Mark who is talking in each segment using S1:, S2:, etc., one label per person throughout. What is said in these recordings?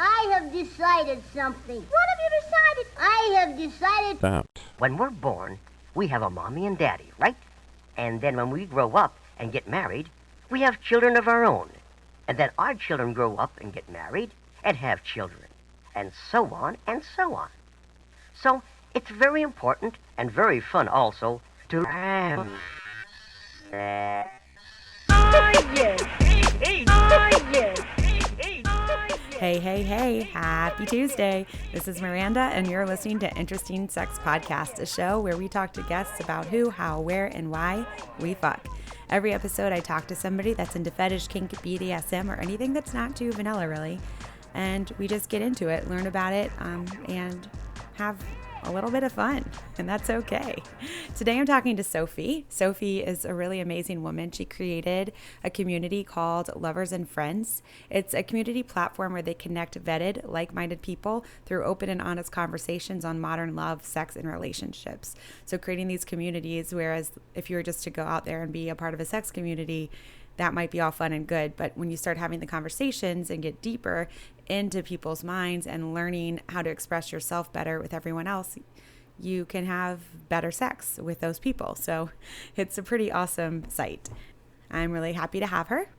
S1: I have decided something. What have you decided? I have decided
S2: that
S3: when we're born, we have a mommy and daddy, right? And then when we grow up and get married, we have children of our own. And then our children grow up and get married and have children. And so on and so on. So it's very important and very fun also to have sex.
S1: Oh, yes. Oh, yes.
S4: Hey, hey, hey, happy Tuesday. This is Miranda, and you're listening to Interesting Sex Podcast, a show where we talk to guests about who, how, where, and why we fuck. Every episode, I talk to somebody that's into fetish, kink, BDSM, or anything that's not too vanilla, really. And we just get into it, learn about it, and have a little bit of fun, and that's okay. Today I'm talking to Sophie. Sophie is a really amazing woman. She created a community called LVRSNFRNDS. It's a community platform where they connect vetted, like-minded people through open and honest conversations on modern love, sex, and relationships. So creating these communities, whereas if you were just to go out there and be a part of a sex community, that might be all fun and good. But when you start having the conversations and get deeper into people's minds and learning how to express yourself better with everyone else, you can have better sex with those people. So it's a pretty awesome site. I'm really happy to have her.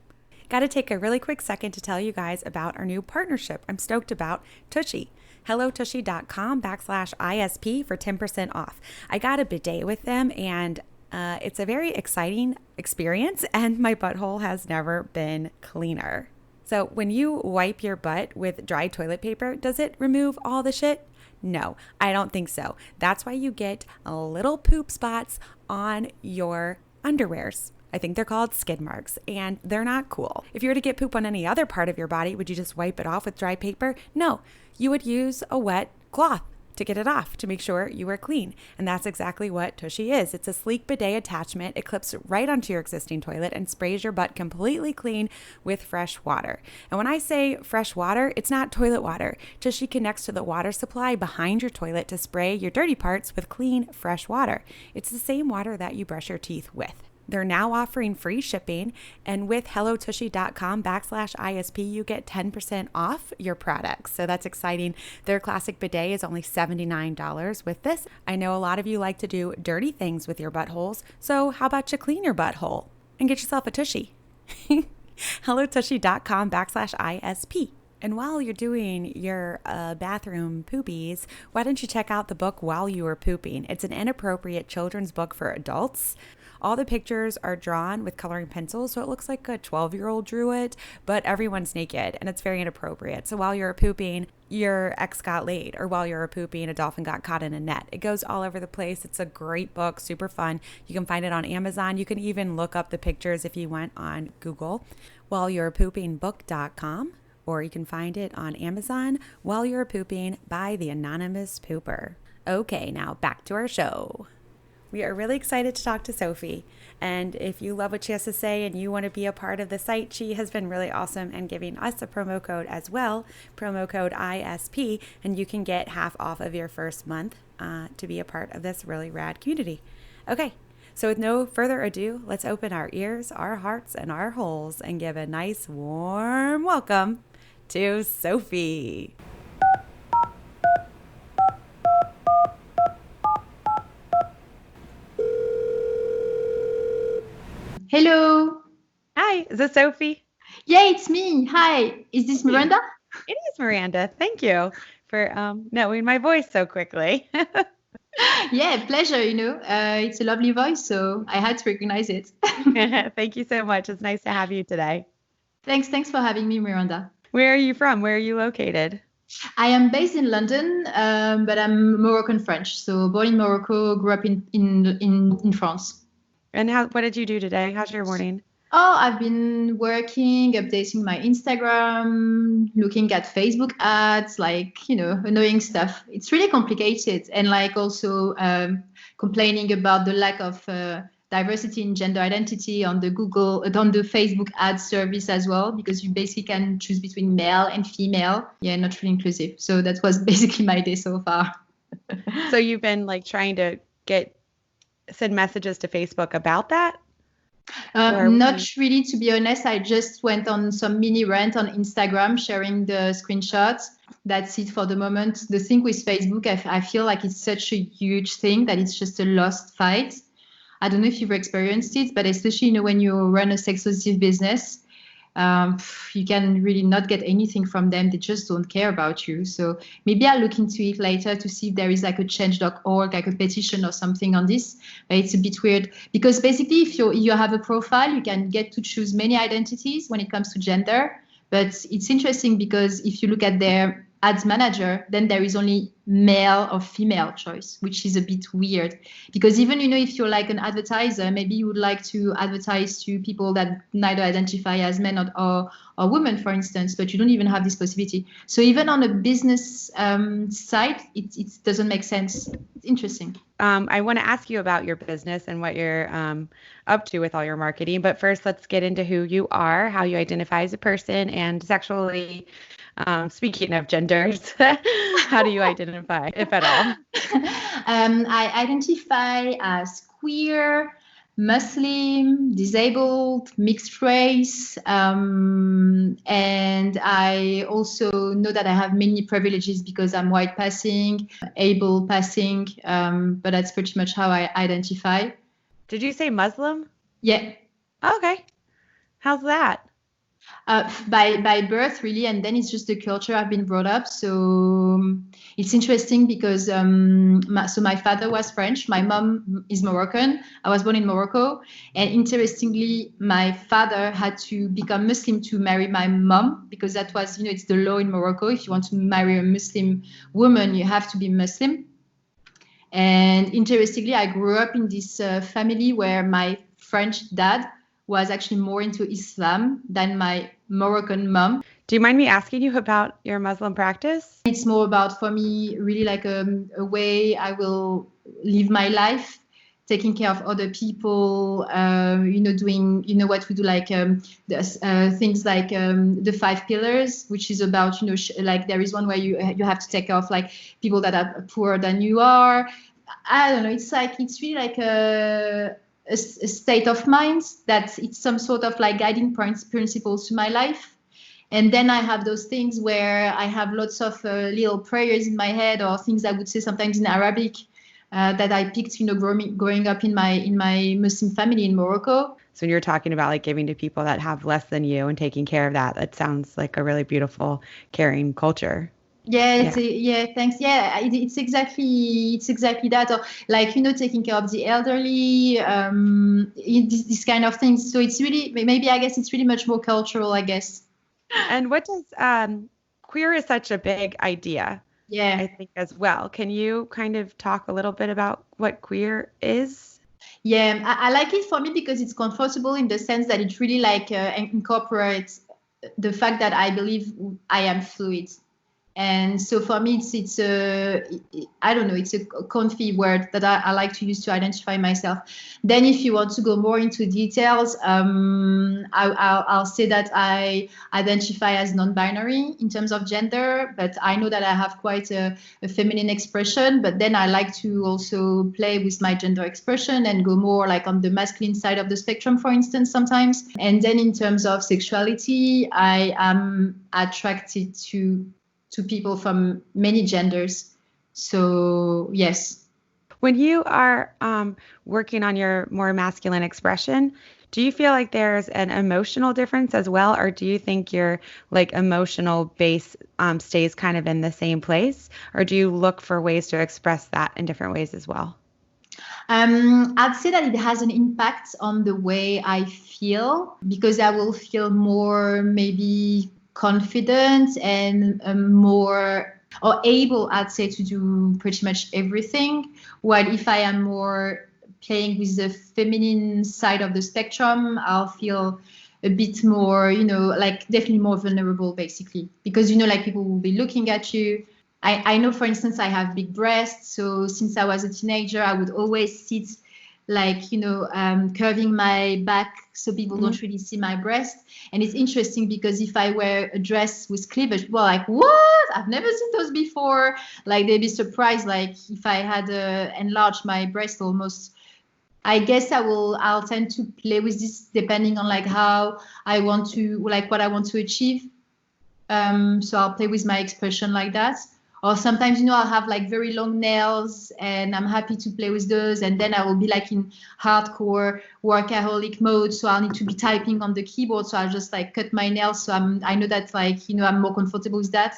S4: Got to take a really quick second to tell you guys about our new partnership I'm stoked about, Tushy. HelloTushy.com/ISP for 10% off. I got a bidet with them, and it's a very exciting experience, and my butthole has never been cleaner. So when you wipe your butt with dry toilet paper, does it remove all the shit? No, I don't think so. That's why you get little poop spots on your underwears. I think they're called skid marks, and they're not cool. If you were to get poop on any other part of your body, would you just wipe it off with dry paper? No, you would use a wet cloth to get it off, to make sure you are clean. And that's exactly what Tushy is. It's a sleek bidet attachment. It clips right onto your existing toilet and sprays your butt completely clean with fresh water. And when I say fresh water, it's not toilet water. Tushy connects to the water supply behind your toilet to spray your dirty parts with clean, fresh water. It's the same water that you brush your teeth with. They're now offering free shipping, and with HelloTushy.com/ISP, you get 10% off your products. So that's exciting. Their classic bidet is only $79 with this. I know a lot of you like to do dirty things with your buttholes, so how about you clean your butthole and get yourself a Tushy? HelloTushy.com/ISP. And while you're doing your bathroom poopies, why don't you check out the book While You Were Pooping? It's an inappropriate children's book for adults. All the pictures are drawn with coloring pencils, so it looks like a 12-year-old drew it, but everyone's naked, and it's very inappropriate. So while you're pooping, your ex got laid, or while you're pooping, a dolphin got caught in a net. It goes all over the place. It's a great book, super fun. You can find it on Amazon. You can even look up the pictures if you went on Google, whileyou'repoopingbook.com, or you can find it on Amazon, While You're Pooping by the Anonymous Pooper. Okay, now back to our show. We are really excited to talk to Sophie, and if you love what she has to say and you want to be a part of the site, she has been really awesome and giving us a promo code as well, promo code ISP, and you can get half off of your first month to be a part of this really rad community. Okay, so with no further ado, let's open our ears, our hearts, and our holes and give a nice warm welcome to Sophie.
S5: Hello.
S4: Hi, is this Sophie?
S5: Yeah, it's me. Hi. Is this Miranda?
S4: It is Miranda. Thank you for knowing my voice so quickly.
S5: Yeah, pleasure. It's a lovely voice, so I had to recognize it.
S4: Thank you so much. It's nice to have you today.
S5: Thanks for having me, Miranda.
S4: Where are you from? Where are you located?
S5: I am based in London, but I'm Moroccan French. So born in Morocco, grew up in France.
S4: And what did you do today? How's your morning?
S5: Oh, I've been working, updating my Instagram, looking at Facebook ads, annoying stuff. It's really complicated. And also complaining about the lack of diversity in gender identity on the Facebook ad service as well, because you basically can choose between male and female. Yeah, not really inclusive. So that was basically my day so far.
S4: So you've been trying to send messages to Facebook about that?
S5: Not really, to be honest. I just went on some mini rant on Instagram, sharing the screenshots. That's it for the moment. The thing with Facebook, I feel like it's such a huge thing that it's just a lost fight. I don't know if you've experienced it, but especially, when you run a sex-positive business, you can really not get anything from them. They just don't care about you. So maybe I'll look into it later to see if there is like a change.org, like a petition or something on this. But it's a bit weird because basically if you have a profile, you can get to choose many identities when it comes to gender. But it's interesting because if you look at their ads manager, then there is only male or female choice, which is a bit weird. Because even, if you're like an advertiser, maybe you would like to advertise to people that neither identify as men or women, for instance, but you don't even have this possibility. So even on a business side, it doesn't make sense. It's interesting.
S4: I want to ask you about your business and what you're up to with all your marketing. But first, let's get into who you are, how you identify as a person, and sexually. Speaking of genders, how do you identify, if at all?
S5: I identify as queer, Muslim, disabled, mixed race, and I also know that I have many privileges because I'm white passing, able passing, but that's pretty much how I identify.
S4: Did you say Muslim?
S5: Yeah.
S4: Okay. How's that?
S5: By birth, really, and then it's just the culture I've been brought up. So it's interesting because my father was French, my mom is Moroccan. I was born in Morocco, and interestingly, my father had to become Muslim to marry my mom because that was, it's the law in Morocco. If you want to marry a Muslim woman, you have to be Muslim. And interestingly, I grew up in this family where my French dad was actually more into Islam than my Moroccan mom.
S4: Do you mind me asking you about your Muslim practice?
S5: It's more about, for me, really like a way I will live my life, taking care of other people, doing, what we do, like things like the 5 pillars, which is about, like there is one where you have to take care of like people that are poorer than you are. I don't know. It's really like a state of mind that it's some sort of like guiding principles to my life. And then I have those things where I have lots of little prayers in my head or things I would say sometimes in Arabic that I picked, growing up in my Muslim family in Morocco.
S4: So when you're talking about like giving to people that have less than you and taking care of that sounds like a really beautiful, caring culture.
S5: Yeah, thanks. Yeah, it's exactly that. Or like, taking care of the elderly, this kind of things. So it's really, maybe I guess it's really much more cultural, I guess.
S4: And what does, queer is such a big idea.
S5: Yeah.
S4: I think as well. Can you kind of talk a little bit about what queer is?
S5: Yeah, I like it for me because it's comfortable in the sense that it really like incorporates the fact that I believe I am fluid. And so for me, it's a comfy word that I like to use to identify myself. Then if you want to go more into details, I'll say that I identify as non-binary in terms of gender, but I know that I have quite a feminine expression, but then I like to also play with my gender expression and go more like on the masculine side of the spectrum, for instance, sometimes. And then in terms of sexuality, I am attracted to people from many genders. So, yes.
S4: When you are working on your more masculine expression, do you feel like there's an emotional difference as well? Or do you think your like emotional base stays kind of in the same place? Or do you look for ways to express that in different ways as well?
S5: I'd say that it has an impact on the way I feel because I will feel more maybe confident and more or able, I'd say, to do pretty much everything. While if I am more playing with the feminine side of the spectrum, I'll feel a bit more, like definitely more vulnerable, basically, because, like people will be looking at you. I know, for instance, I have big breasts. So since I was a teenager, I would always sit like, curving my back so people don't really see my breast. And it's interesting because if I wear a dress with cleavage, people are like, what? I've never seen those before. Like they'd be surprised, like if I had enlarged my breast almost I guess I'll tend to play with this depending on like how I want to, like what I want to achieve. So I'll play with my expression like that. Or sometimes, I'll have like very long nails and I'm happy to play with those. And then I will be like in hardcore workaholic mode. So I'll need to be typing on the keyboard. So I'll just like cut my nails. So I know that like, I'm more comfortable with that.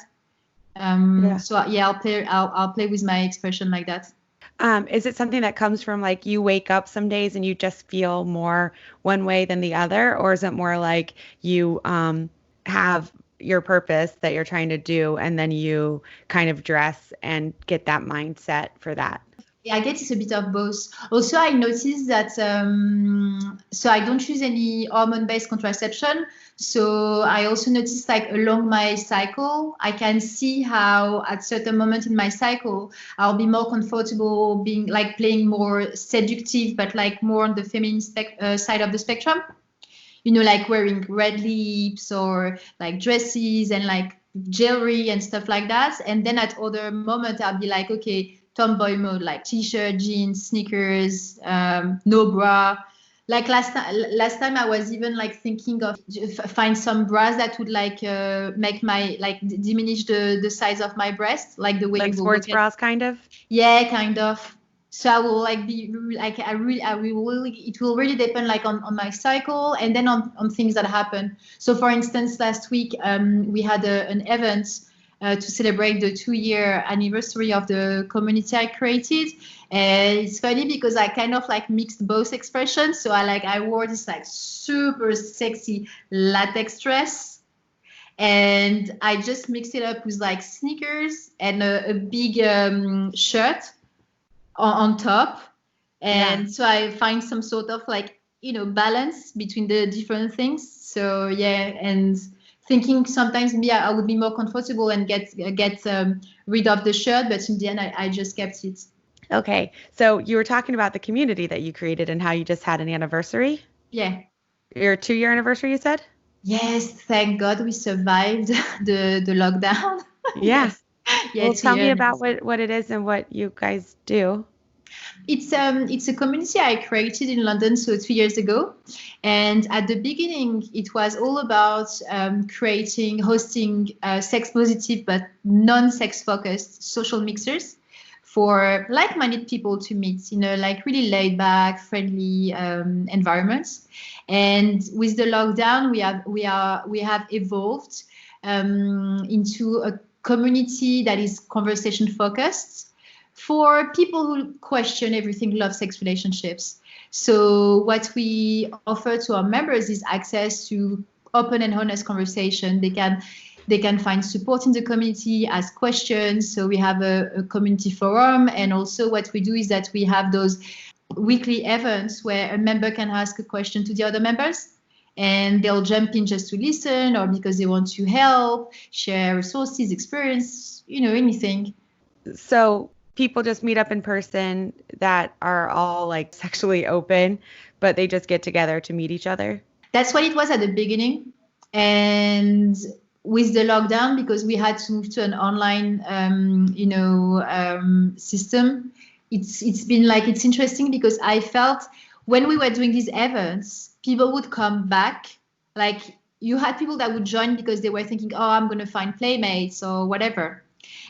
S5: So yeah, I'll play with my expression like that.
S4: Is it something that comes from like you wake up some days and you just feel more one way than the other? Or is it more like you have your purpose that you're trying to do and then you kind of dress and get that mindset for that?
S5: Yeah, I guess it's a bit of both. Also, I noticed that so I don't use any hormone-based contraception. So I also noticed like along my cycle, I can see how at certain moment in my cycle, I'll be more comfortable being like playing more seductive, but like more on the feminine side of the spectrum. Like wearing red lips or like dresses and like jewelry and stuff like that. And then at other moment, I'll be like, okay, tomboy mode, like t-shirt, jeans, sneakers, no bra. Like last time I was even like thinking of find some bras that would like make my like diminish the size of my breast, like the way
S4: like
S5: you
S4: sports bras kind of.
S5: Yeah, kind of. So I will like be like I will really, it will really depend like on my cycle and then on things that happen. So for instance, last week we had an event to celebrate the 2-year anniversary of the community I created. And it's funny because I kind of like mixed both expressions. So I wore this like super sexy latex dress. And I just mixed it up with like sneakers and a big shirt on top. And so I find some sort of like, balance between the different things. So yeah, and thinking sometimes maybe I would be more comfortable and get rid of the shirt, but in the end I just kept it.
S4: Okay, so you were talking about the community that you created and how you just had an anniversary.
S5: Yeah.
S4: Your 2-year anniversary, you said?
S5: Yes, thank God we survived the lockdown.
S4: Yeah.
S5: Yeah.
S4: Well, tell me about what it is and what you guys do.
S5: It's a community I created in London, so 2 years ago. And at the beginning, it was all about hosting sex positive but non-sex focused social mixers for like-minded people to meet, like really laid back, friendly environments. And with the lockdown, we have evolved into a community that is conversation focused for people who question everything love sex relationships. So what we offer to our members is access to open and honest conversation. They can find support in the community, ask questions. So we have a community forum, and also what we do is that we have those weekly events where a member can ask a question to the other members, and they'll jump in just to listen or because they want to help, share resources, experience, anything.
S4: So people just meet up in person that are all like sexually open, but they just get together to meet each other?
S5: That's what it was at the beginning. And with the lockdown, because we had to move to an online, system, it's been like, it's interesting because I felt when we were doing these events, people would come back. Like you had people that would join because they were thinking, oh, I'm going to find playmates or whatever.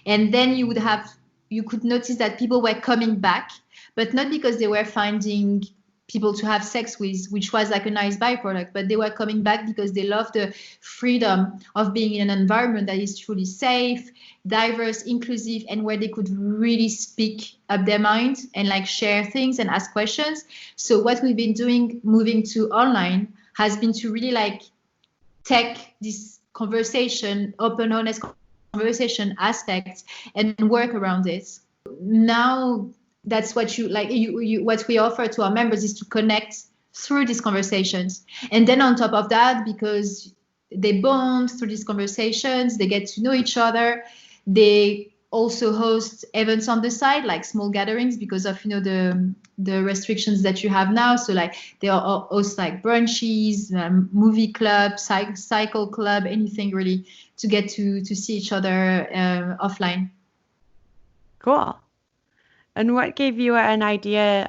S5: And then you could notice that people were coming back, but not because they were finding people to have sex with, which was like a nice byproduct, but they were coming back because they love the freedom of being in an environment that is truly safe, diverse, inclusive, and where they could really speak up their mind and like share things and ask questions. So what we've been doing moving to online has been to really like take this conversation, open, honest conversation aspect and work around it. Now that's what what we offer to our members is to connect through these conversations. And then on top of that, because they bond through these conversations, they get to know each other. They also host events on the side, like small gatherings, because of the restrictions that you have now. So like they host like brunches, movie club, cycle club, anything really to get to see each other offline.
S4: Cool. And what gave you an idea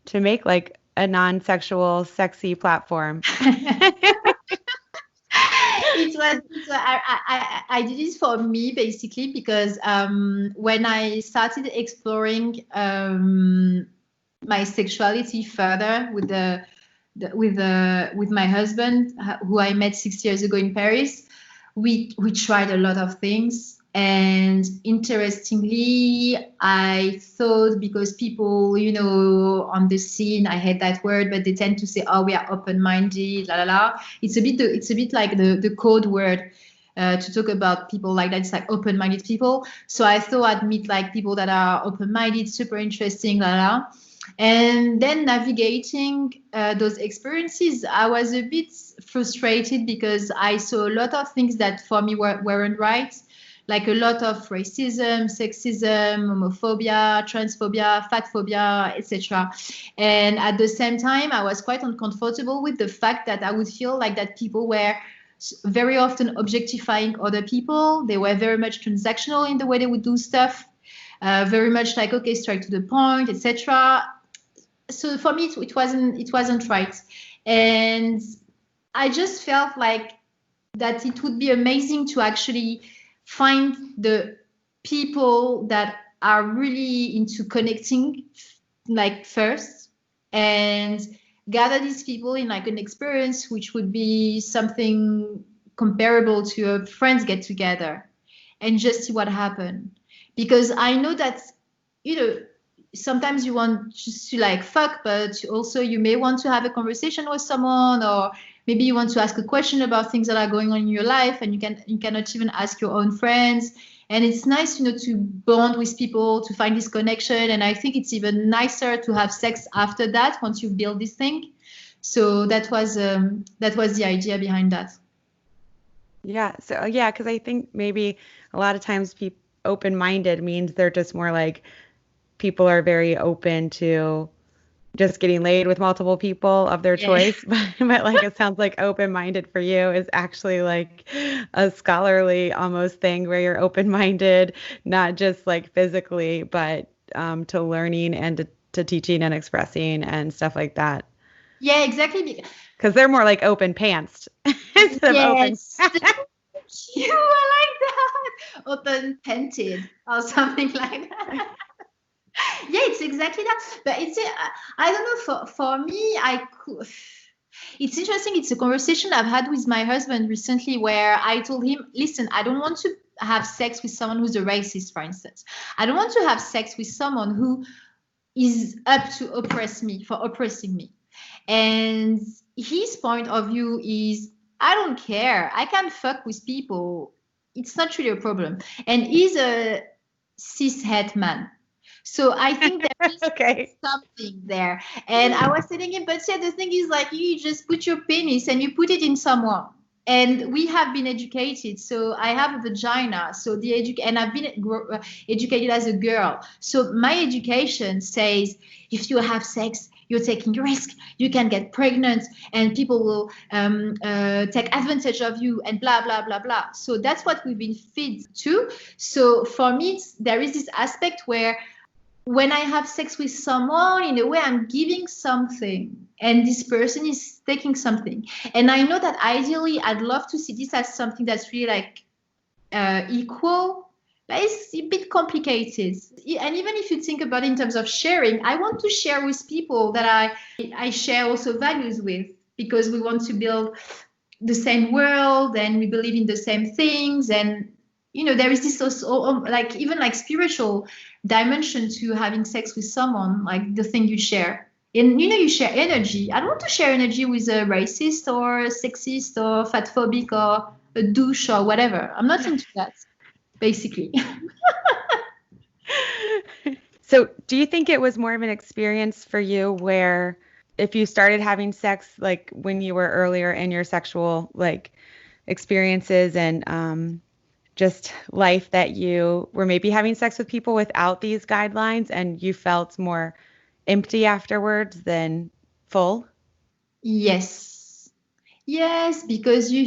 S4: to make like a non-sexual, sexy platform?
S5: I did it for me basically because when I started exploring my sexuality further with with my husband, who I met 6 years ago in Paris, we tried a lot of things. And interestingly, I thought, because people, on the scene, I hate that word, but they tend to say, "Oh, we are open-minded, la la la." It's a bit like the code word to talk about people like that. It's like open-minded people. So I thought I'd meet like people that are open-minded, super interesting, la la la. And then navigating those experiences, I was a bit frustrated because I saw a lot of things that for me weren't right. Like a lot of racism, sexism, homophobia, transphobia, fat phobia, etc. And at the same time, I was quite uncomfortable with the fact that I would feel like that people were very often objectifying other people. They were very much transactional in the way they would do stuff, very much like, okay, straight to the point, etc. So for me, it wasn't right. And I just felt like that it would be amazing to actually find the people that are really into connecting like first, and gather these people in like an experience which would be something comparable to a friends get together, and just see what happened. Because I know that, sometimes you want just to like fuck, but also you may want to have a conversation with someone, or maybe you want to ask a question about things that are going on in your life, and you cannot even ask your own friends. And it's nice, to bond with people, to find this connection. And I think it's even nicer to have sex after that, once you've built this thing. So that was the idea behind that.
S4: Yeah. So yeah, because I think maybe a lot of times open-minded means they're just more like people are very open to just getting laid with multiple people of their choice. But like, it sounds like open-minded for you is actually like a scholarly almost thing where you're open-minded, not just like physically, but to learning and to teaching and expressing and stuff like that.
S5: Yeah, exactly.
S4: Because they're more like open pantsed instead of open.
S5: I like that. Open panted or something like that. Yeah, it's exactly that. But it's I don't know, for me, it's interesting. It's a conversation I've had with my husband recently, where I told him, listen, I don't want to have sex with someone who's a racist, for instance. I don't want to have sex with someone who is up to oppressing me. And his point of view is, I don't care. I can fuck with people. It's not really a problem. And he's a cis-het man. So I think there is something there. And I was telling him, but yeah, the thing is, like, you just put your penis and you put it in someone. And we have been educated. So I have a vagina. So and I've been educated as a girl. So my education says, if you have sex, you're taking a risk. You can get pregnant, and people will take advantage of you, and blah, blah, blah, blah. So that's what we've been fed to. So for me, there is this aspect where, when I have sex with someone, in a way, I'm giving something, and this person is taking something. And I know that ideally, I'd love to see this as something that's really like equal, but it's a bit complicated. And even if you think about it in terms of sharing, I want to share with people that I share also values with, because we want to build the same world, and we believe in the same things. And there is this also, like, even like spiritual dimension to having sex with someone, like the thing you share. And you share energy. I don't want to share energy with a racist or a sexist or fatphobic or a douche or whatever. I'm not into that, basically.
S4: So do you think it was more of an experience for you where, if you started having sex like when you were earlier in your sexual like experiences and just life, that you were maybe having sex with people without these guidelines and you felt more empty afterwards than full?
S5: Yes, because you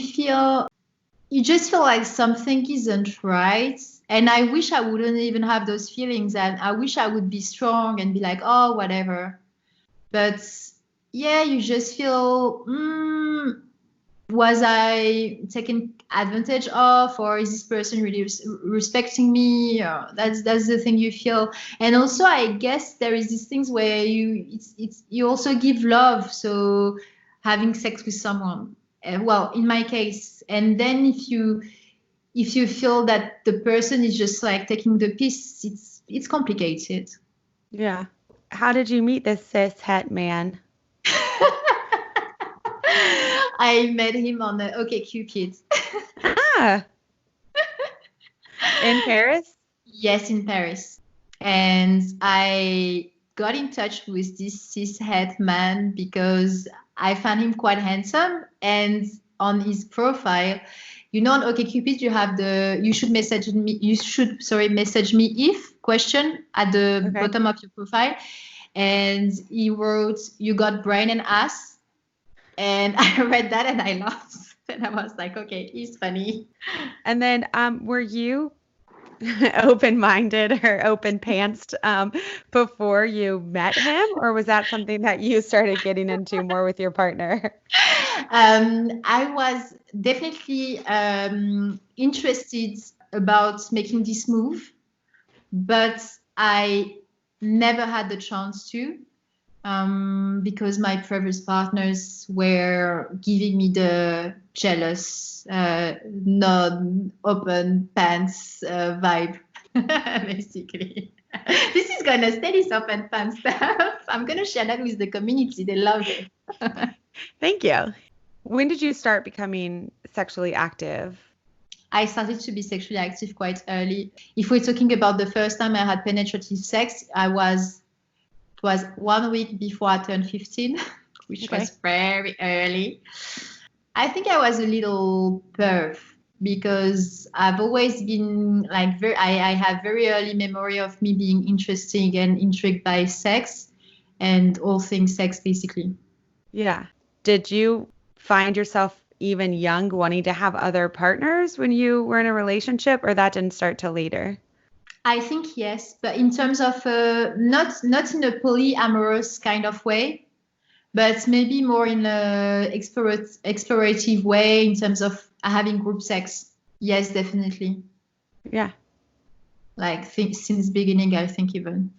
S5: just feel like something isn't right. And I wish I wouldn't even have those feelings, and I wish I would be strong and be like, oh, whatever. But yeah, you just feel, was I taken advantage of, or is this person really respecting me? That's the thing you feel. And also, I guess there is these things where you also give love. So having sex with someone, well, in my case, and then if you feel that the person is just like taking the piss, it's complicated.
S4: Yeah. How did you meet this cis-het man?
S5: I met him on the OkCupid.
S4: In Paris?
S5: Yes, in Paris. And I got in touch with this cis-het man because I found him quite handsome. And on his profile, on OkCupid, you should message me if question at the bottom of your profile. And he wrote, "You got brain and ass." And I read that and I laughed. And I was like, okay, he's funny.
S4: And then were you open-minded or open-pantsed before you met him? Or was that something that you started getting into more with your partner?
S5: I was definitely interested about making this move, but I never had the chance to. Because my previous partners were giving me the jealous, non-open pants vibe, basically. This is going to stay, this open pants stuff. I'm going to share that with the community. They love it.
S4: Thank you. When did you start becoming sexually active?
S5: I started to be sexually active quite early. If we're talking about the first time I had penetrative sex, it was 1 week before I turned 15, which was very early. I think I was a little perv because I've always been like I have very early memory of me being interesting and intrigued by sex and all things sex, basically.
S4: Yeah. Did you find yourself even young wanting to have other partners when you were in a relationship, or that didn't start till later?
S5: I think yes, but in terms of not in a polyamorous kind of way, but maybe more in a explorative way in terms of having group sex. Yes, definitely.
S4: Yeah.
S5: Like since beginning, I think even.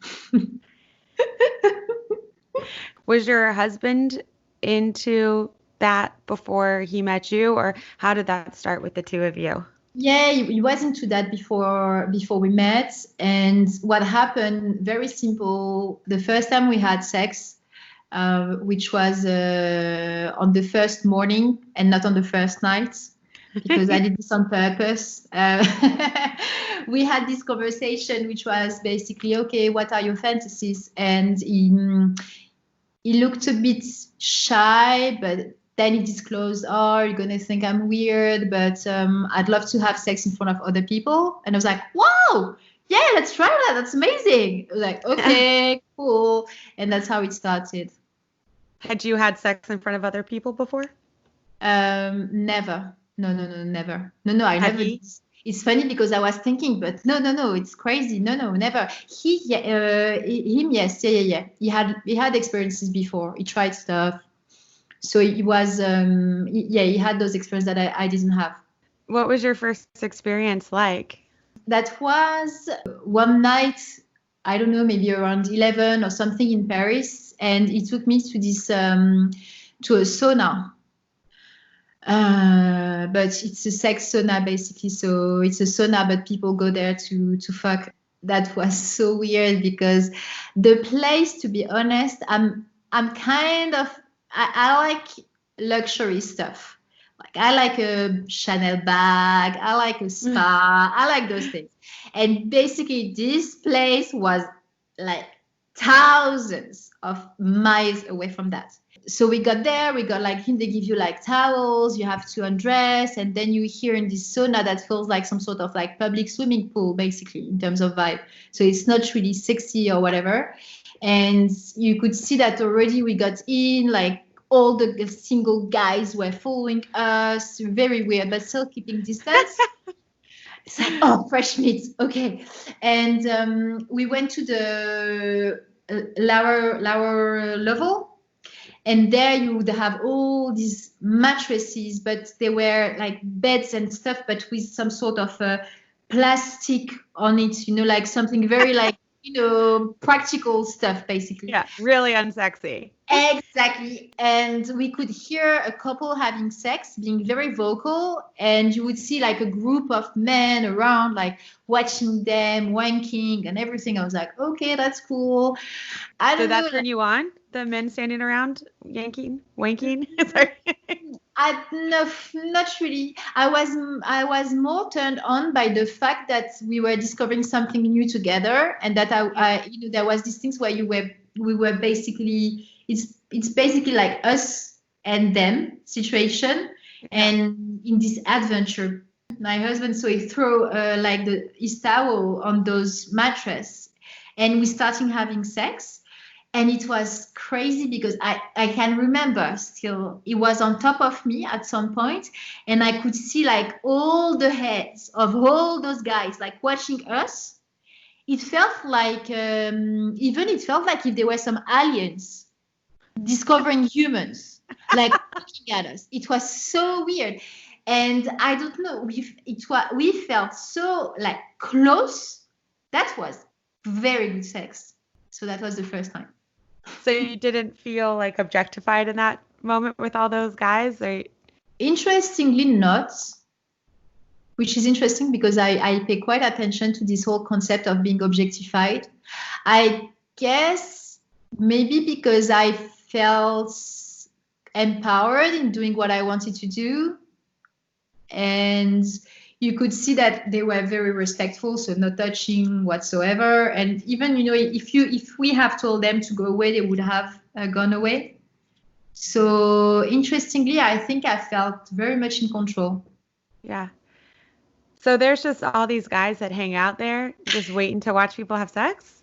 S4: Was your husband into that before he met you, or how did that start with the two of you?
S5: Yeah, he was into that before we met. And what happened, very simple. The first time we had sex, which was on the first morning and not on the first night, because I did this on purpose. We had this conversation, which was basically, okay, what are your fantasies? And he looked a bit shy, but then he disclosed, oh, you're going to think I'm weird, but I'd love to have sex in front of other people. And I was like, wow, yeah, let's try that. That's amazing. Like, okay, cool. And that's how it started.
S4: Had you had sex in front of other people before?
S5: Never. No, never. No, I never. It's funny because I was thinking, but no, it's crazy. No, never. Him, yes, yeah. He had experiences before. He tried stuff. So he was, he had those experiences that I didn't have.
S4: What was your first experience like?
S5: That was one night, I don't know, maybe around 11 or something in Paris. And he took me to this, to a sauna. But it's a sex sauna, basically. So it's a sauna, but people go there to fuck. That was so weird because the place, to be honest, I'm kind of, I like luxury stuff. Like I like a Chanel bag. I like a spa. I like those things. And basically this place was like thousands of miles away from that. So we got there, they give you like towels, you have to undress, and then you're here in this sauna that feels like some sort of like public swimming pool, basically, in terms of vibe. So it's not really sexy or whatever. And you could see that already we got in, like all the single guys were following us, very weird, but still keeping distance. It's like, oh, fresh meat, okay. And we went to lower level. And there you would have all these mattresses, but they were like beds and stuff, but with some sort of plastic on it, like something very like, practical stuff, basically.
S4: Yeah, really unsexy.
S5: Exactly. And we could hear a couple having sex, being very vocal, and you would see like a group of men around, like watching them wanking and everything. I was like, okay, that's cool.
S4: Did that turn you on? The men standing around wanking? Sorry.
S5: No, not really. I was more turned on by the fact that we were discovering something new together, and that there was these things where we were basically it's basically like us and them situation, and in this adventure, my husband saw he throw like his towel on those mattress, and we starting having sex. And it was crazy because I can remember still, it was on top of me at some point, and I could see like all the heads of all those guys like watching us. It felt like it felt like if there were some aliens discovering humans, like looking at us. It was so weird. And I don't know, we felt so like close. That was very good sex. So that was the first time.
S4: So you didn't feel like objectified in that moment with all those guys? Or...
S5: Interestingly not, which is interesting because I pay quite attention to this whole concept of being objectified. I guess maybe because I felt empowered in doing what I wanted to do. And you could see that they were very respectful, so no touching whatsoever. And even, if we have told them to go away, they would have gone away. So interestingly, I think I felt very much in control.
S4: Yeah. So there's just all these guys that hang out there just waiting to watch people have sex?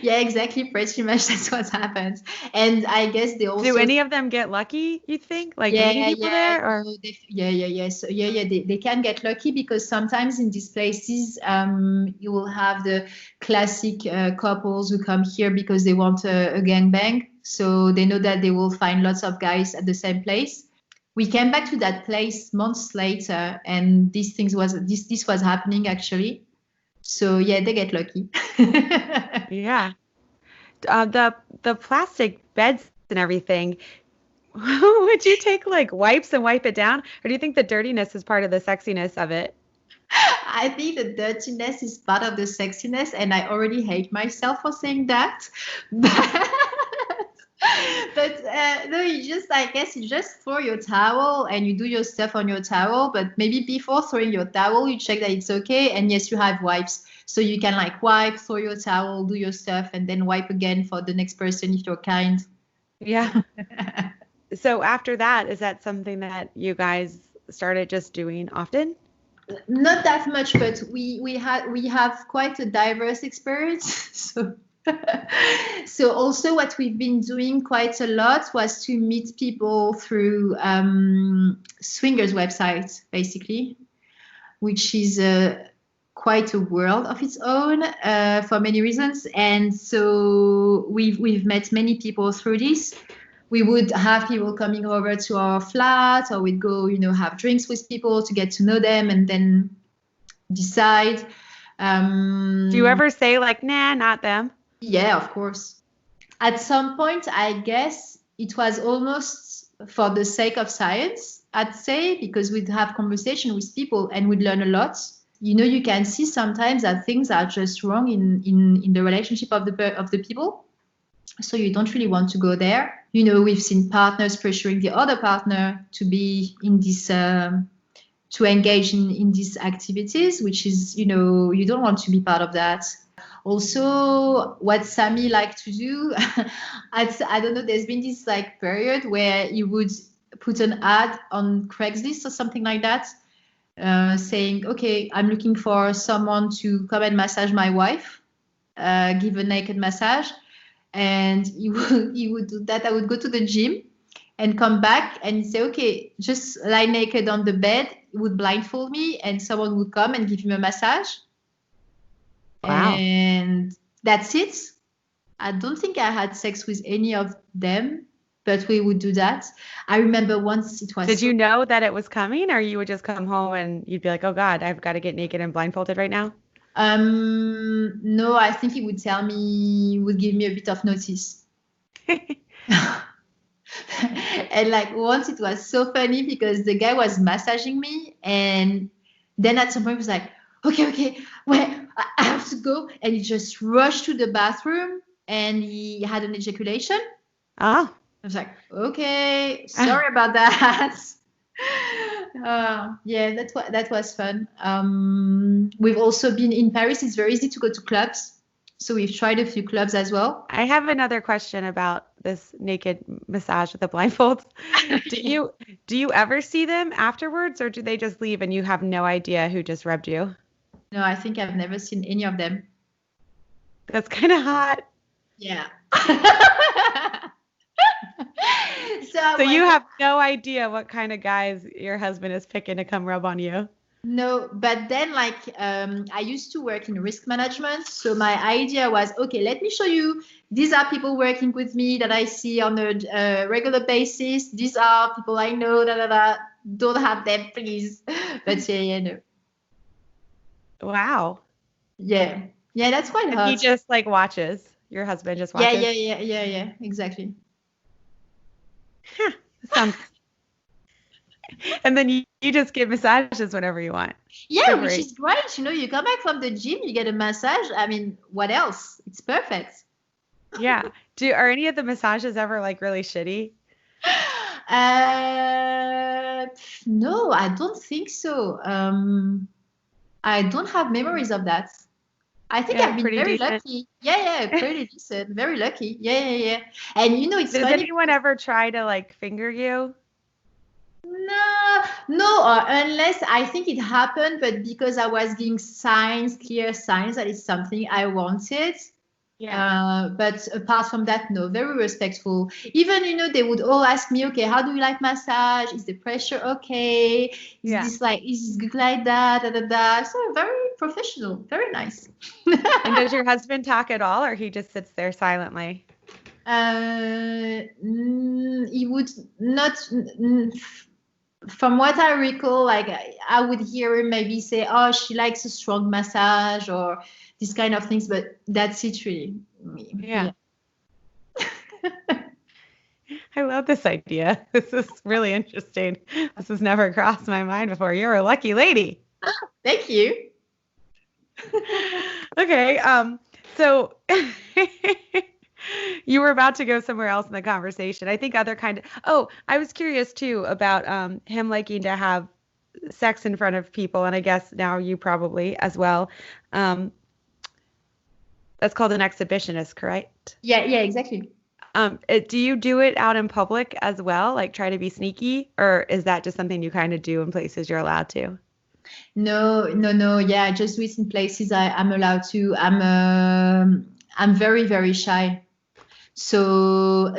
S5: Yeah, exactly. Pretty much that's what happens. And I guess they also...
S4: Do any of them get lucky, you think? Like meeting people there? Or...
S5: So they can get lucky because sometimes in these places, you will have the classic couples who come here because they want a gangbang. So they know that they will find lots of guys at the same place. We came back to that place months later, and this was happening actually. So yeah, they get lucky.
S4: Yeah. The plastic beds and everything, would you take like wipes and wipe it down? Or do you think the dirtiness is part of the sexiness of it?
S5: I think the dirtiness is part of the sexiness, and I already hate myself for saying that. But no, I guess you just throw your towel and you do your stuff on your towel. But maybe before throwing your towel, you check that it's okay. And yes, you have wipes. So you can like wipe, throw your towel, do your stuff, and then wipe again for the next person if you're kind.
S4: Yeah. So after that, is that something that you guys started just doing often?
S5: Not that much, but we have quite a diverse experience. So also what we've been doing quite a lot was to meet people through swingers websites, basically, which is quite a world of its own for many reasons. And so we've met many people through this. We would have people coming over to our flat, or we'd go, have drinks with people to get to know them and then decide.
S4: Do you ever say like, nah, not them?
S5: Yeah, of course. At some point, I guess it was almost for the sake of science, I'd say, because we'd have conversation with people and we'd learn a lot. You can see sometimes that things are just wrong in the relationship of the people. So you don't really want to go there. We've seen partners pressuring the other partner to be in this, to engage in these activities, which is, you don't want to be part of that. Also, what Sami liked to do, I don't know, there's been this like period where you would put an ad on Craigslist or something like that, saying, okay, I'm looking for someone to come and massage my wife, give a naked massage. And you would do that. I would go to the gym and come back and say, okay, just lie naked on the bed. It would blindfold me and someone would come and give him a massage.
S4: Wow.
S5: And that's it. I don't think I had sex with any of them, but we would do that. I remember once it was.
S4: Did you know that it was coming, or you would just come home and you'd be like, oh God, I've got to get naked and blindfolded right now?
S5: No, I think he would tell me, would give me a bit of notice. And like once it was so funny because the guy was massaging me, and then at some point he was like, okay, well, I have to go. And he just rushed to the bathroom and he had an ejaculation.
S4: Oh.
S5: I was like, okay, sorry about that. Yeah, that was fun. We've also been in Paris. It's very easy to go to clubs. So we've tried a few clubs as well.
S4: I have another question about this naked massage with the blindfolds. Do you ever see them afterwards, or do they just leave and you have no idea who just rubbed you?
S5: No, I think I've never seen any of them.
S4: That's kind of hot.
S5: Yeah.
S4: So you have no idea what kind of guys your husband is picking to come rub on you?
S5: No, but then I used to work in risk management. So my idea was, okay, let me show you. These are people working with me that I see on a regular basis. These are people I know, Don't have them, please. But yeah, no.
S4: Wow.
S5: Yeah, that's quite hot.
S4: He just like watches. Your husband just watches.
S5: Yeah, exactly.
S4: Huh. And then you just get massages whenever you want.
S5: Yeah, which is great. You come back from the gym, you get a massage. I mean, what else? It's perfect.
S4: Yeah. Are any of the massages ever like really shitty?
S5: No, I don't think so. I don't have memories of that. I think I've been very lucky. Yeah, pretty decent. Very lucky. Yeah. And it's
S4: funny.
S5: Does
S4: anyone ever try to like finger you?
S5: No, unless I think it happened, but because I was giving clear signs that it's something I wanted. Yeah. But apart from that, no, very respectful. Even, they would all ask me, okay, how do you like massage? Is the pressure okay? Is this good like that? So very professional, very nice.
S4: And does your husband talk at all, or he just sits there silently?
S5: He would not. From what I recall, I would hear him maybe say, oh, she likes a strong massage or these kind of things, but that's it really.
S4: Yeah. I love this idea. This is really interesting. This has never crossed my mind before. You're a lucky lady.
S5: Thank you.
S4: Okay. So you were about to go somewhere else in the conversation. I think I was curious too about him liking to have sex in front of people, and I guess now you probably as well. That's called an exhibitionist, correct?
S5: Yeah, exactly.
S4: Do you do it out in public as well, like try to be sneaky, or is that just something you kind of do in places you're allowed to?
S5: No. Yeah, I just do it in places I'm allowed to. I'm very, very shy. So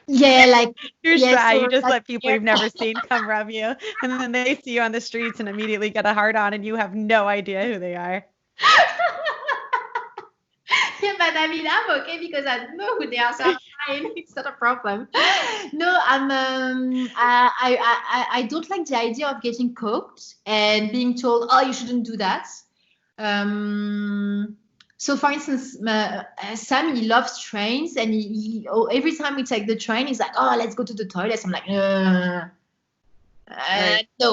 S5: yeah,
S4: you're
S5: So
S4: shy. You just let people you've never seen come rub you, and then they see you on the streets and immediately get a hard on, and you have no idea who they are.
S5: Yeah, but I mean, I'm okay because I know who they are, so I'm fine. It's not a problem. No, I don't like the idea of getting caught and being told, oh, you shouldn't do that. So, for instance, Sam, he loves trains, and every time we take the train, he's like, oh, let's go to the toilet. I'm like, no,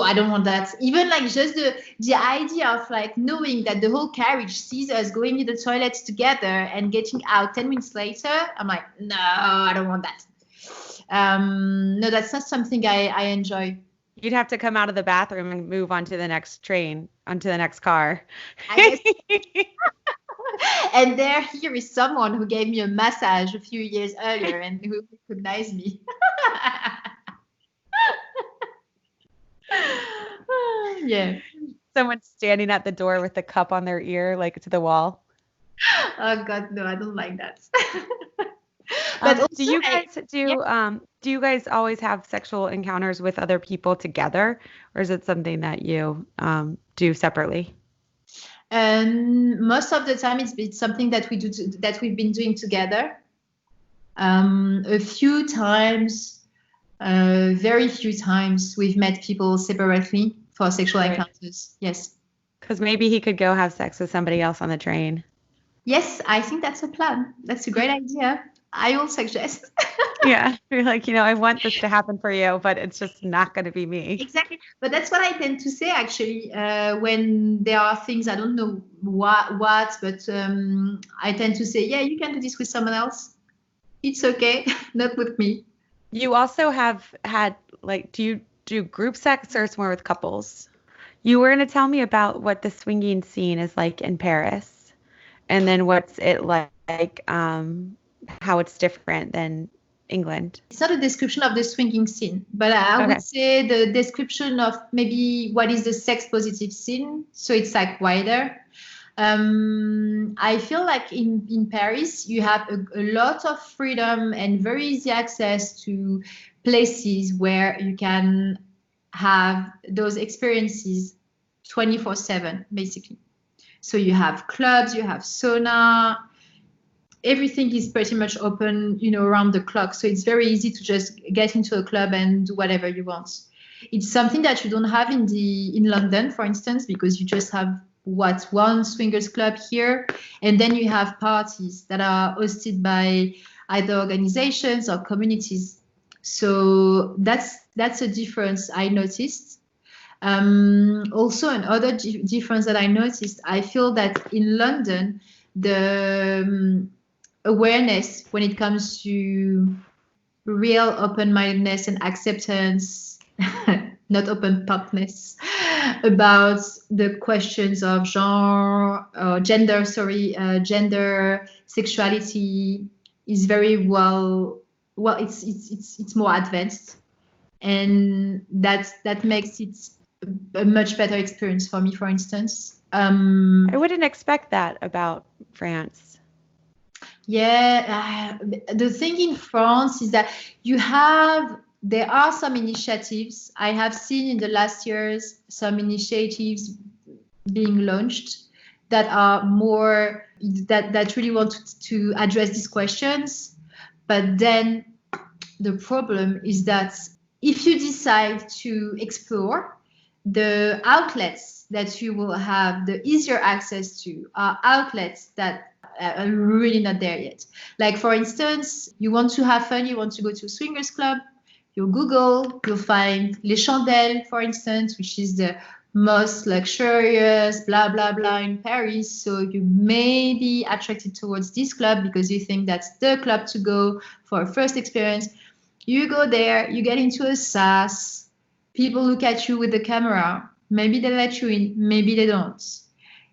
S5: I don't want that. Even just the idea of knowing that the whole carriage sees us going to the toilet together and getting out 10 minutes later, I'm like, no, I don't want that. No, that's not something I enjoy.
S4: You'd have to come out of the bathroom and move onto the next train, onto the next car.
S5: I guess. And here is someone who gave me a massage a few years earlier and who recognized me. Yeah.
S4: Someone standing at the door with the cup on their ear, to the wall.
S5: Oh God, no, I don't like that. But also,
S4: do you guys always have sexual encounters with other people together, or is it something that you do separately?
S5: And most of the time, it's something that we've been doing together. A few times, very few times, we've met people separately for sexual encounters. Yes.
S4: Because maybe he could go have sex with somebody else on the train.
S5: Yes, I think that's a plan. That's a great idea. I will suggest.
S4: Yeah, you're like, I want this to happen for you, but it's just not going to be me.
S5: Exactly. But that's what I tend to say, actually, when there are things I don't know what but I tend to say, yeah, you can do this with someone else. It's okay, not with me.
S4: You also have had, do you do group sex or it's more with couples? You were going to tell me about what the swinging scene is like in Paris, and then what's it like, how it's different than England.
S5: It's not a description of the swinging scene, but I would say the description of maybe what is the sex positive scene. So it's like wider. I feel like in Paris, you have a lot of freedom and very easy access to places where you can have those experiences 24/7, basically. So you have clubs, you have sauna, everything is pretty much open, around the clock. So it's very easy to just get into a club and do whatever you want. It's something that you don't have in London, for instance, because you just have one swingers club here, and then you have parties that are hosted by either organizations or communities. So that's a difference I noticed. Also, another difference that I noticed, I feel that in London, the awareness when it comes to real open-mindedness and acceptance, not open-popness, about the questions of gender, sexuality is very well, it's more advanced, and that makes it a much better experience for me, for instance.
S4: I wouldn't expect that about France.
S5: Yeah, the thing in France is that there are some initiatives. I have seen in the last years some initiatives being launched that are more, that really want to address these questions. But then the problem is that if you decide to explore, the outlets that you will have the easier access to are outlets that are really not there yet. Like, for instance, you want to have fun, you want to go to a swingers club, you Google, you'll find Les Chandelles, for instance, which is the most luxurious, blah, blah, blah in Paris. So you may be attracted towards this club because you think that's the club to go for a first experience. You go there, you get into a SAS, people look at you with the camera. Maybe they let you in, maybe they don't.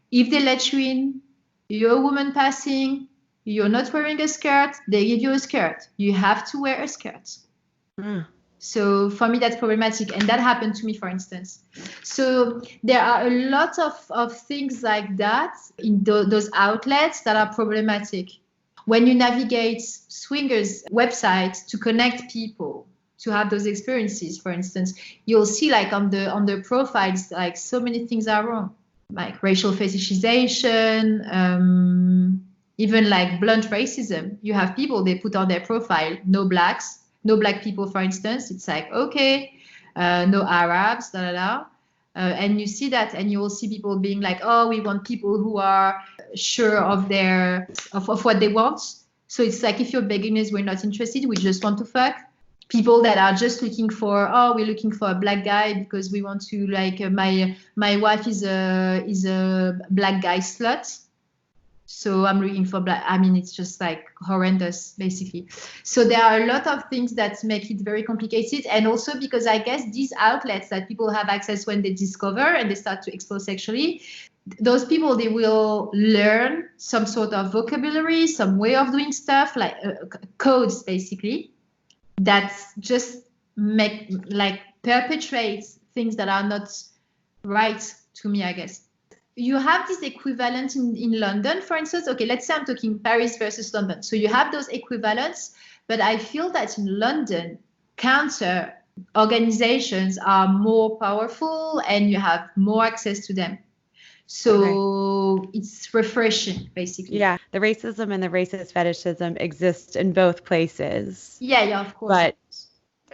S5: If they let you in, you're a woman passing, you're not wearing a skirt, they give you a skirt. You have to wear a skirt. So for me, that's problematic. And that happened to me, for instance. So there are a lot of things like that in those outlets that are problematic. When you navigate swingers websites to connect people, to have those experiences, for instance, you'll see like on the profiles, like so many things are wrong, like racial fetishization, even like blunt racism. You have people, they put on their profile, no black people, for instance. It's like, okay, no Arabs, da da da. And you see that, and you will see people being like, oh, we want people who are sure of what they want. So it's like, if you're beginners, we're not interested, we just want to fuck. People that are just looking for, we're looking for a black guy because we want to, like, my wife is a black guy slut, so I'm looking for black. I mean, it's just like horrendous, basically. So there are a lot of things that make it very complicated, and also because I guess these outlets that people have access when they discover and they start to explore sexually, those people, they will learn some sort of vocabulary, some way of doing stuff, like codes, basically, that just perpetrate things that are not right to me, I guess. You have this equivalent in London, for instance. Okay, let's say I'm talking Paris versus London. So you have those equivalents, but I feel that in London, counter organizations are more powerful and you have more access to them. So it's refreshing, basically.
S4: Yeah, the racism and the racist fetishism exist in both places.
S5: Yeah, of course.
S4: But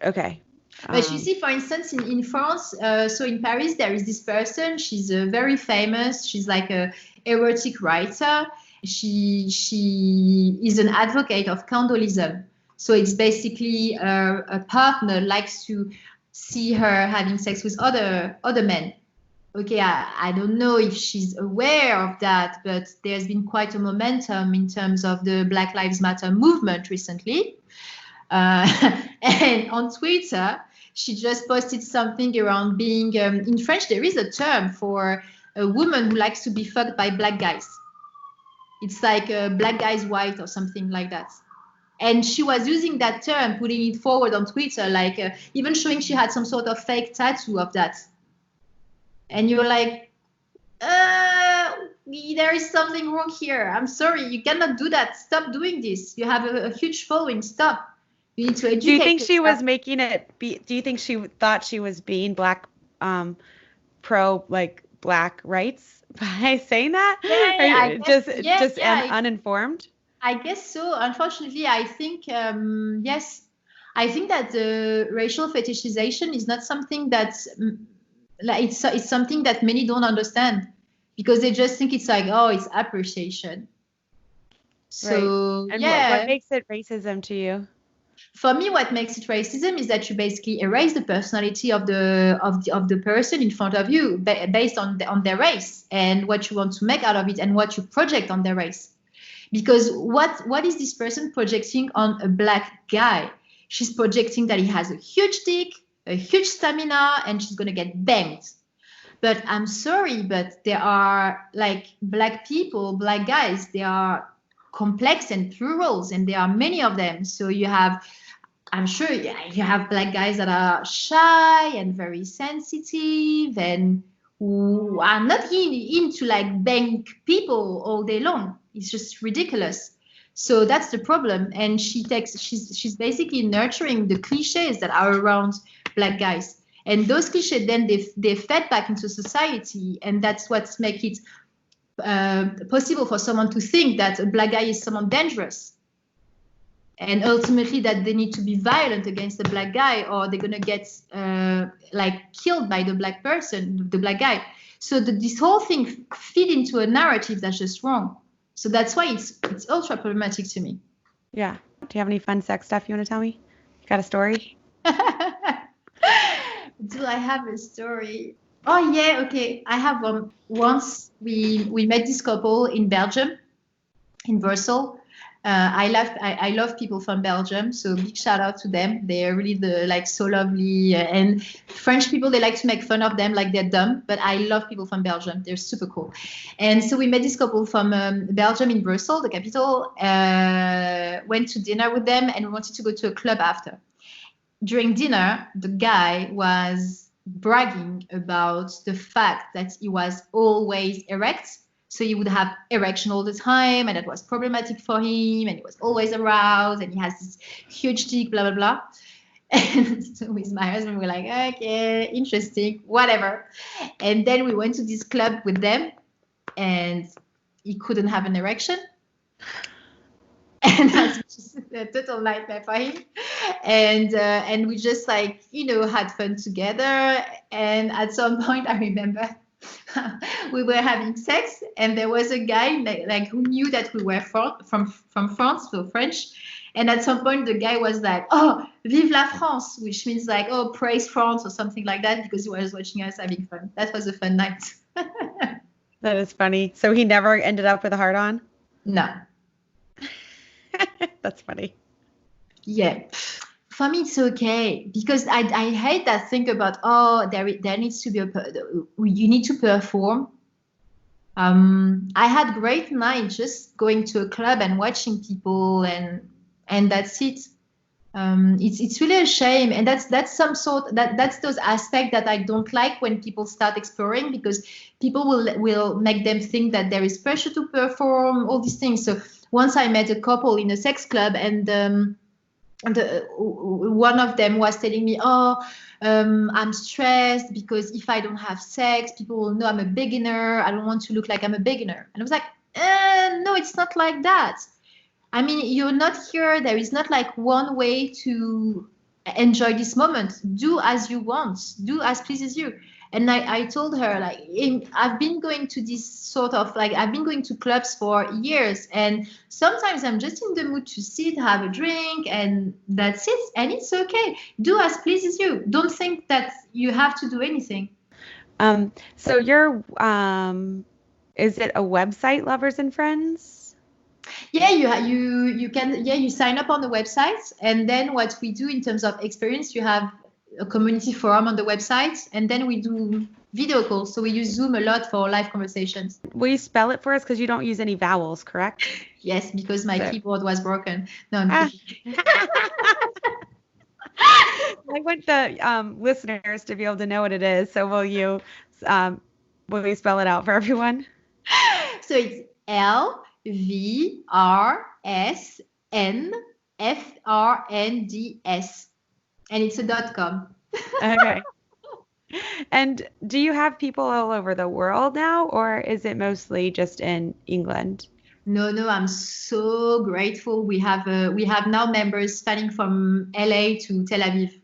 S4: okay.
S5: But you see, for instance, in France, so in Paris, there is this person. She's very famous. She's like a erotic writer. She is an advocate of condolism. So it's basically a partner likes to see her having sex with other men. Okay, I don't know if she's aware of that, but there's been quite a momentum in terms of the Black Lives Matter movement recently. And on Twitter, she just posted something around being, in French, there is a term for a woman who likes to be fucked by black guys. It's like black guys white or something like that. And she was using that term, putting it forward on Twitter, like even showing she had some sort of fake tattoo of that. And you're like, there is something wrong here. I'm sorry, you cannot do that. Stop doing this. You have a huge following. Stop. You need to educate.
S4: Do you think she was making it do you think she thought she was being black, pro like black rights by saying that?
S5: Yeah,
S4: uninformed? I
S5: guess so. Unfortunately, I think, yes. I think that the racial fetishization is not something that's, it's something that many don't understand because they just think it's like, oh, it's appreciation. So,
S4: right. And
S5: yeah.
S4: what makes it racism to you?
S5: For me, what makes it racism is that you basically erase the personality of the person in front of you based on their race and what you want to make out of it and what you project on their race. Because what is this person projecting on a black guy? She's projecting that he has a huge dick, a huge stamina, and she's gonna get banged. But I'm sorry, but there are like black people, black guys, they are complex and plurals, and there are many of them. So you have, I'm sure you have black guys that are shy and very sensitive and who are not into like bang people all day long. It's just ridiculous. So that's the problem. And she's basically nurturing the cliches that are around black guys. And those cliches, then they fed back into society. And that's what makes it possible for someone to think that a black guy is someone dangerous. And ultimately that they need to be violent against the black guy or they're going to get like killed by the black person, the black guy. So this whole thing feed into a narrative that's just wrong. So that's why it's ultra problematic to me. Yeah.
S4: Do you have any fun sex stuff you want to tell me? You got a story?
S5: Do I have a story? Oh, yeah. Okay. I have one. Once we met this couple in Belgium, in Brussels. I love people from Belgium, so big shout out to them. They're really so lovely. And French people, they like to make fun of them like they're dumb, but I love people from Belgium. They're super cool. And so we met this couple from Belgium in Brussels, the capital. Went to dinner with them, and we wanted to go to a club after. During dinner, the guy was bragging about the fact that he was always erect. So he would have erection all the time, and that was problematic for him, and he was always aroused, and he has this huge dick, blah, blah, blah. And so with my husband, we're like, okay, interesting, whatever. And then we went to this club with them, and he couldn't have an erection. And that's just a total nightmare for him. And we just had fun together. And at some point, I remember we were having sex, and there was a guy who knew that we were from France, so French. And at some point, the guy was like, "Oh, vive la France," which means like, "Oh, praise France" or something like that, because he was watching us having fun. That was a fun night.
S4: That is funny. So he never ended up with a hard-on?
S5: No.
S4: That's funny.
S5: Yeah. For me, it's okay, because I hate that thing about, there needs to be you need to perform. I had great nights just going to a club and watching people, and that's it. It's really a shame, and that's those aspects that I don't like when people start exploring, because people will make them think that there is pressure to perform all these things. So once I met a couple in a sex club, and one of them was telling me, I'm stressed because if I don't have sex, people will know I'm a beginner. I don't want to look like I'm a beginner. And I was like, no, it's not like that. I mean, you're not here. There is not like one way to enjoy this moment. Do as you want. Do as pleases you. And I told her, like, I've been going to this sort of, like, I've been going to clubs for years. And sometimes I'm just in the mood to sit, have a drink, and that's it. And it's okay. Do as pleases you. Don't think that you have to do anything.
S4: So your, is it a website, Lovers and Friends?
S5: Yeah, you can, you sign up on the website. And then what we do in terms of experience, you have a community forum on the website, and then we do video calls. So we use Zoom a lot for live conversations.
S4: Will you spell it for us? Because you don't use any vowels, correct?
S5: Yes, because my keyboard was broken. No, I'm kidding.
S4: I want the listeners to be able to know what it is. So will you spell it out for everyone?
S5: So it's LVRSNFRNDS. And it's a .com.
S4: Okay. And do you have people all over the world now, or is it mostly just in England?
S5: No, I'm so grateful. We have now members spanning from LA to Tel Aviv.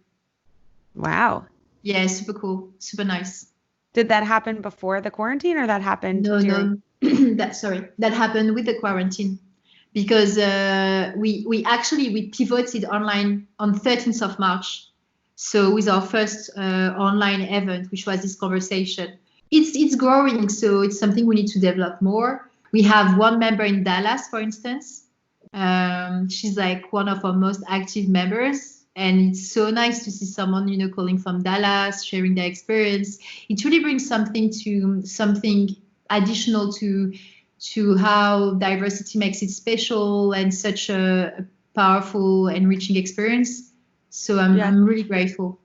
S4: Wow.
S5: Yeah, super cool, super nice.
S4: Did that happen before the quarantine, or that happened during?
S5: No. That happened with the quarantine. Because we pivoted online on 13th of March. So with our first online event, which was this conversation. It's growing, so it's something we need to develop more. We have one member in Dallas, for instance. She's like one of our most active members. And it's so nice to see someone, calling from Dallas, sharing their experience. It really brings something additional to how diversity makes it special and such a powerful, enriching experience. So I'm really grateful.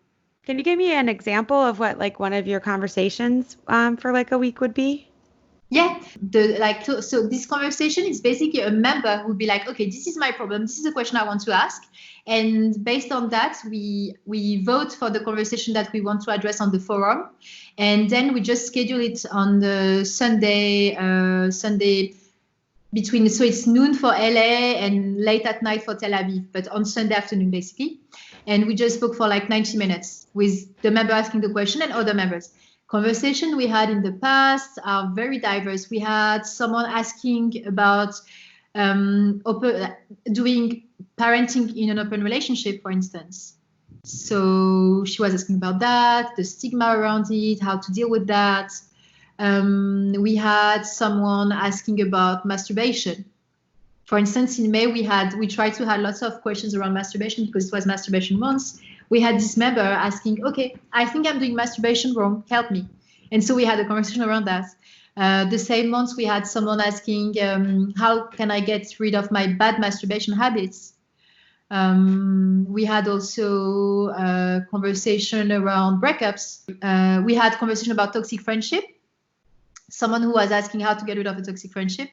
S4: Can you give me an example of what like one of your conversations for like a week would be?
S5: Yeah, so this conversation is basically a member who would be like, okay, this is my problem. This is a question I want to ask. And based on that, we vote for the conversation that we want to address on the forum. And then we just schedule it on the Sunday between, so it's noon for LA and late at night for Tel Aviv, but on Sunday afternoon, basically. And we just spoke for like 90 minutes with the member asking the question and other members. Conversation we had in the past are very diverse. We had someone asking about doing parenting in an open relationship, for instance. So she was asking about that, the stigma around it, how to deal with that. We had someone asking about masturbation. For instance, in May, we tried to have lots of questions around masturbation because it was masturbation month. We had this member asking, okay, I think I'm doing masturbation wrong, help me. And so we had a conversation around that. The same month, we had someone asking, how can I get rid of my bad masturbation habits? We had also a conversation around breakups. We had conversation about toxic friendship. Someone who was asking how to get rid of a toxic friendship.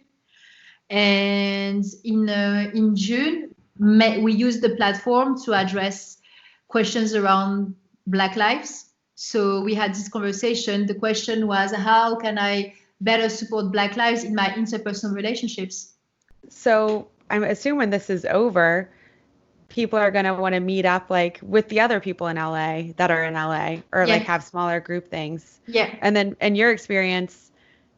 S5: And in June, we used the platform to address questions around Black lives. So we had this conversation. The question was, how can I better support Black lives in my interpersonal relationships?
S4: So I'm assuming when this is over, people are going to want to meet up like with the other people in LA that are in LA or like have smaller group things.
S5: Yeah.
S4: And then in your experience,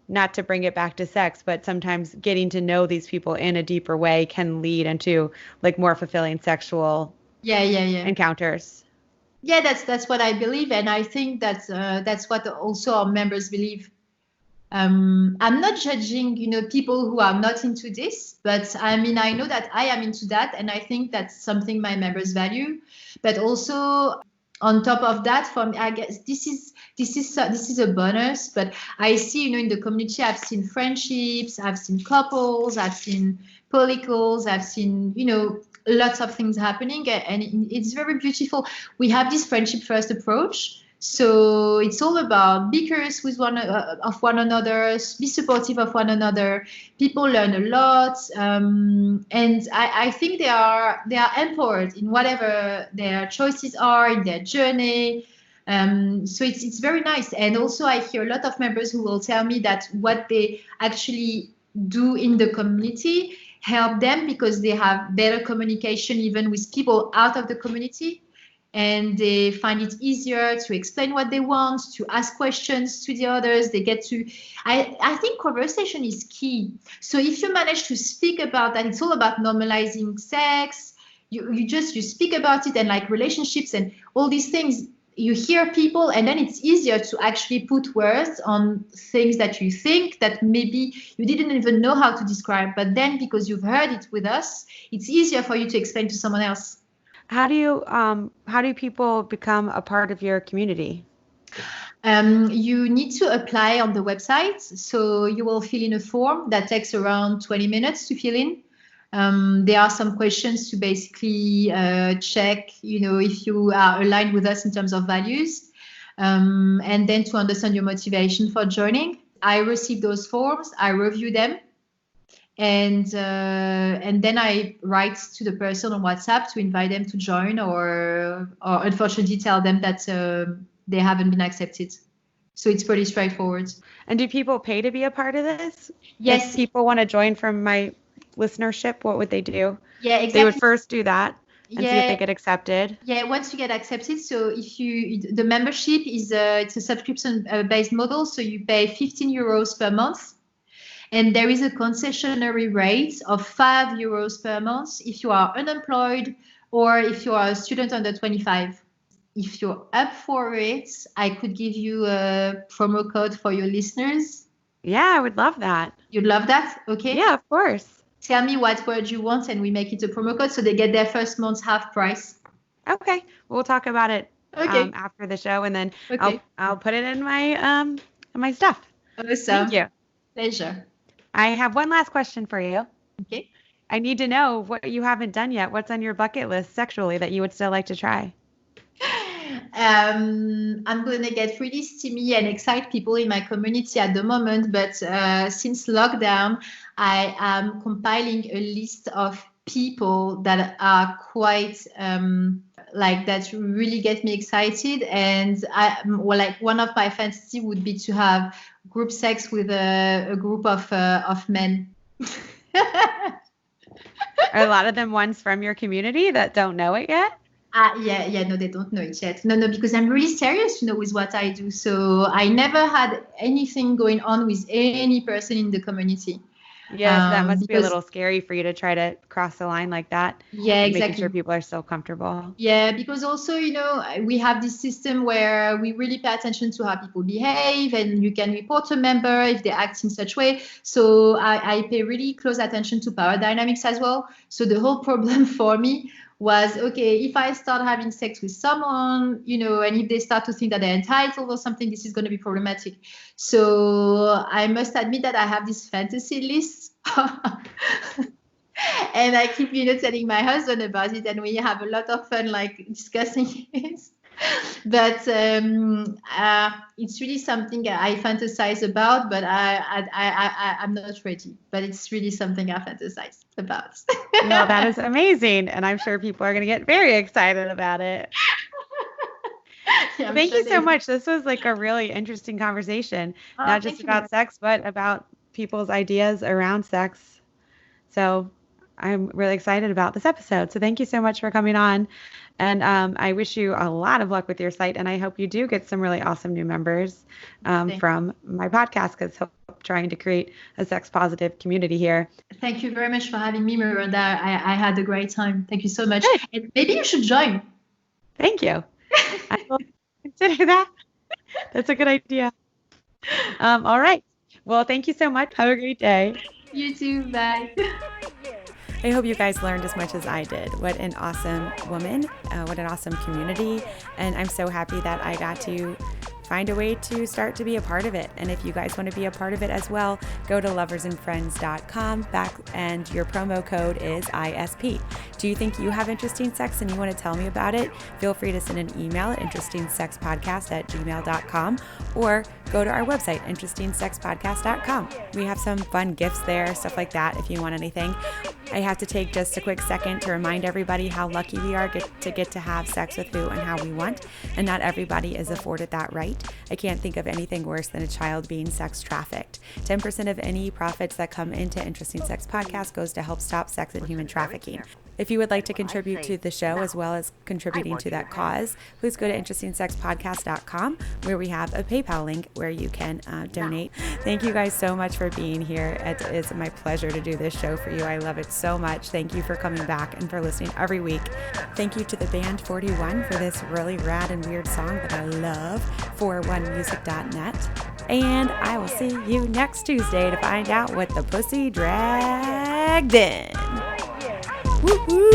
S4: not to bring it back to sex, but sometimes getting to know these people in a deeper way can lead into like more fulfilling sexual encounters.
S5: Yeah, that's what I believe, and I think that's what also our members believe. I'm not judging, people who are not into this, but I mean, I know that I am into that, and I think that's something my members value. But also, on top of that, for me, I guess this is a bonus. But I see, in the community, I've seen friendships, I've seen couples, I've seen polycles, I've seen, lots of things happening, and it's very beautiful. We have this friendship first approach. So it's all about be curious with of one another, be supportive of one another. People learn a lot, and I think they are empowered in whatever their choices are in their journey. So it's very nice. And also I hear a lot of members who will tell me that what they actually do in the community help them because they have better communication even with people out of the community. And they find it easier to explain what they want, to ask questions to the others. They get to, I think conversation is key. So if you manage to speak about that, it's all about normalizing sex. You speak about it, and like relationships and all these things, you hear people, and then it's easier to actually put words on things that you think that maybe you didn't even know how to describe. But then because you've heard it with us, it's easier for you to explain to someone else.
S4: How do people become a part of your community?
S5: You need to apply on the website. So you will fill in a form that takes around 20 minutes to fill in. There are some questions to basically check, if you are aligned with us in terms of values, and then to understand your motivation for joining. I receive those forms, I review them. And then I write to the person on WhatsApp to invite them to join, or unfortunately tell them that they haven't been accepted. So it's pretty straightforward.
S4: And do people pay to be a part of this?
S5: Yes.
S4: If people want to join from my listenership, what would they do?
S5: Yeah, exactly.
S4: They would first do that and see if they get accepted.
S5: Yeah, once you get accepted, so the membership is it's a subscription based model, so you pay 15 euros per month. And there is a concessionary rate of 5 euros per month if you are unemployed or if you are a student under 25. If you're up for it, I could give you a promo code for your listeners.
S4: Yeah, I would love that.
S5: You'd love that? Okay.
S4: Yeah, of course.
S5: Tell me what word you want and we make it a promo code so they get their first month's half price.
S4: Okay. We'll talk about it after the show, and then I'll put it in my stuff.
S5: Awesome.
S4: Thank you.
S5: Pleasure.
S4: I have one last question for you.
S5: Okay.
S4: I need to know what you haven't done yet. What's on your bucket list sexually that you would still like to try?
S5: I'm going to get really steamy and excite people in my community at the moment. But since lockdown, I am compiling a list of people that are quite that really get me excited. And one of my fantasy would be to have group sex with a group of men.
S4: Are a lot of them ones from your community that don't know it yet?
S5: No, they don't know it yet. No, because I'm really serious, with what I do. So I never had anything going on with any person in the community.
S4: Yeah, so that must be a little scary for you to try to cross the line like that.
S5: Yeah, exactly.
S4: Making sure people are still comfortable.
S5: Yeah, because also, we have this system where we really pay attention to how people behave, and you can report a member if they act in such way. So I pay really close attention to power dynamics as well. So the whole problem for me was, okay, if I start having sex with someone, and if they start to think that they're entitled or something, this is going to be problematic. So I must admit that I have this fantasy list. And I keep, telling my husband about it, and we have a lot of fun, discussing it. But it's really something I fantasize about, but I'm not ready. But it's really something I fantasize about.
S4: No, that is amazing. And I'm sure people are going to get very excited about it. Yeah, thank you so much. This was a really interesting conversation, not just about sex, but about people's ideas around sex. So I'm really excited about this episode. So thank you so much for coming on. And I wish you a lot of luck with your site. And I hope you do get some really awesome new members from my podcast, because I'm trying to create a sex positive community here. Thank you very much for having me, Miranda. I had a great time. Thank you so much. And maybe you should join. Thank you. I will consider that. That's a good idea. All right. Well, thank you so much. Have a great day. You too. Bye. I hope you guys learned as much as I did. What an awesome woman. What an awesome community. And I'm so happy that I got to find a way to start to be a part of it. And if you guys want to be a part of it as well, go to loversandfriends.com and your promo code is ISP. Do you think you have interesting sex and you want to tell me about it? Feel free to send an email at interestingsexpodcast@gmail.com or go to our website, interestingsexpodcast.com. We have some fun gifts there, stuff like that if you want anything. I have to take just a quick second to remind everybody how lucky we are to get to have sex with who and how we want, and not everybody is afforded that right. I can't think of anything worse than a child being sex trafficked. 10% of any profits that come into Interesting Sex Podcast goes to help stop sex and human trafficking. If you would like to contribute to the show as well as contributing to that cause, please go to interestingsexpodcast.com where we have a PayPal link where you can donate. Thank you guys so much for being here. It is my pleasure to do this show for you. I love it so much. Thank you for coming back and for listening every week. Thank you to the band 41 for this really rad and weird song that I love, 41music.net. And I will see you next Tuesday to find out what the pussy dragged in. Woo-hoo!